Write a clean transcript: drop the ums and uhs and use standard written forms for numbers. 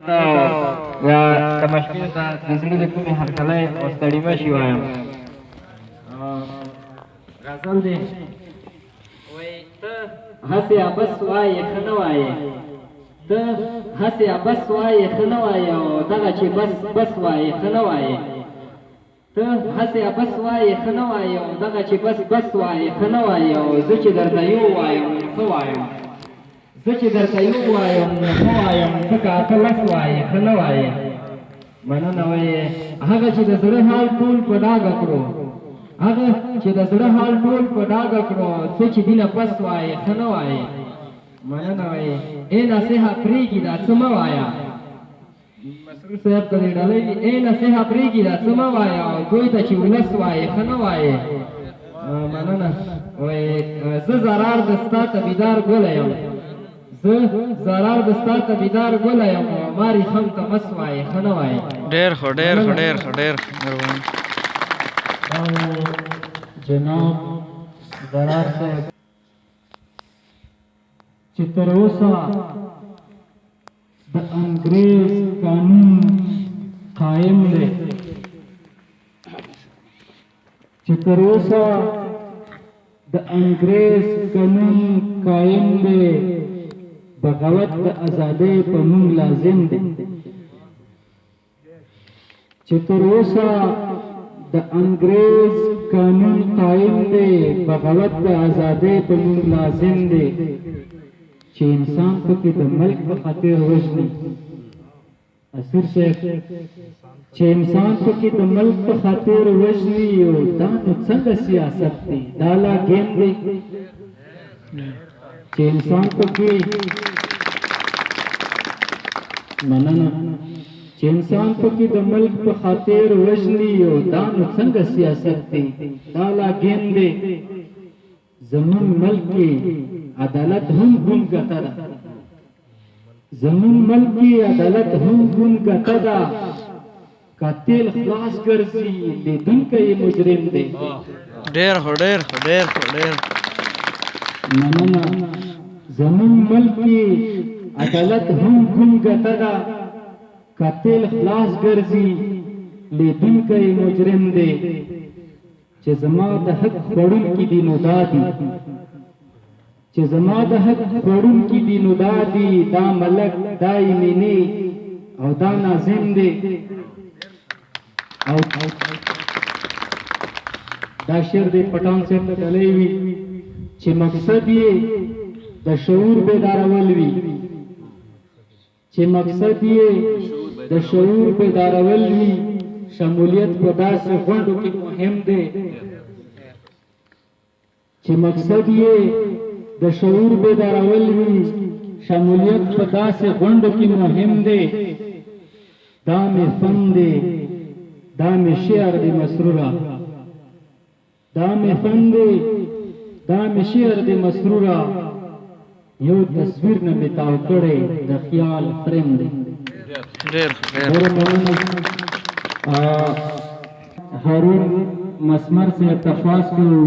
یا د مشکل ته د زړه د کومې هرکلی او ستړي مشي وایم. غزل دی وایي ته هسې عبس وایې ښه نه وایې، ته هسې عبس وایې ښه نه وایې او دغه چې بس وایې ښه نه وایې، ته هسې عبس وایې ښه نه وایې او دغه چې بس وایې ښه نه وایې، او زه چې درته یو وایم نو ښه وایم، زه چې درته یو وایم نو ښه وایم، ځکه اته لس وایې ښه نه وایې. مننه وایې هغه چې د زړه حال ټول په ډاګه کړو، هغه چې د زړه حال ټول په ډاګه کړو، څه چې دینه بس وایې ښه نه وایې. مننه وایې ای نصیحه پرېږي دا څه مه وایه، مسرور صاحب ته دې ډالۍ دي، ای نصیحه پرېږي دا څه مه وایه او دوی ته چې ولس وایې ښه نه وایې. مننه وایې زه ضرار د ستا تبیدار ګله یم، زه ضرار د ستا تبیدار ګله یم او ما ریخم ته مس وایې ښه نه وایې. ډېر ښه ډېر ښه ډېر ښه ډېر مهرباني. جناب ضرار صاحب چې تر اوسه د انګریز قانون قایم دی، چې تر اوسه د انګریز قانون قایم دی، بغاوت د ازادۍ په موږ لازم دی، چې تر اوسه د انګریز قانون قایم دی، بغاوت د ازادۍ په موږ لازم دی، چې انسان پکې د ملک په خاطر وژني. اسیر صاحب چې انسان پکې د ملک په خاطر وژني، او دا نو څنګه سیاست دی؟ دا لا ګیم دی چې انسان پکې مننه چې انسان پکې د ملک په خاطر وژني، او دا نو څنګه سیاست دی؟ دا لا ګیم دی. زمون ملک کې عدالت هم ګون ګټه ده، زمون ملک کې عدالت هم ګون ګټه ده، قاتل خلاص ګرځي لیدونکی مجرم دی. ډېر ښه ډېر ښه ډېر ښه ډېر مننه زمون ملک کې عدالت هم ګون ګټه ده، قاتل خلاص ګرځي لیدونکی مجرم دی، چې زما د حق خوړونکي دي نو دا دي، چې زما د حق خوړونکي دي نو دا دي، دا ملک دا یمیني او دا ناظم دی. او دا شعر د پټان صاحب ته ډالۍ وي چې مقصد یې د شعور بیدارول وي، چې مقصد یې د شعور بیدارول وي. شمولیت په داسې غونډو کې مهم دی چې مقصد یې د شعور بیدارول وي، شمولیت په داسې غونډو کې مهم دی. دا مې فن دی، دا مې شعر دی مسروره، دا مې فن دی، دا مې شعر دی مسروره، یو تصویر نه مې تاو کړی د خیال فریم دی. ډېر هارون مسمر سے تخواست کرو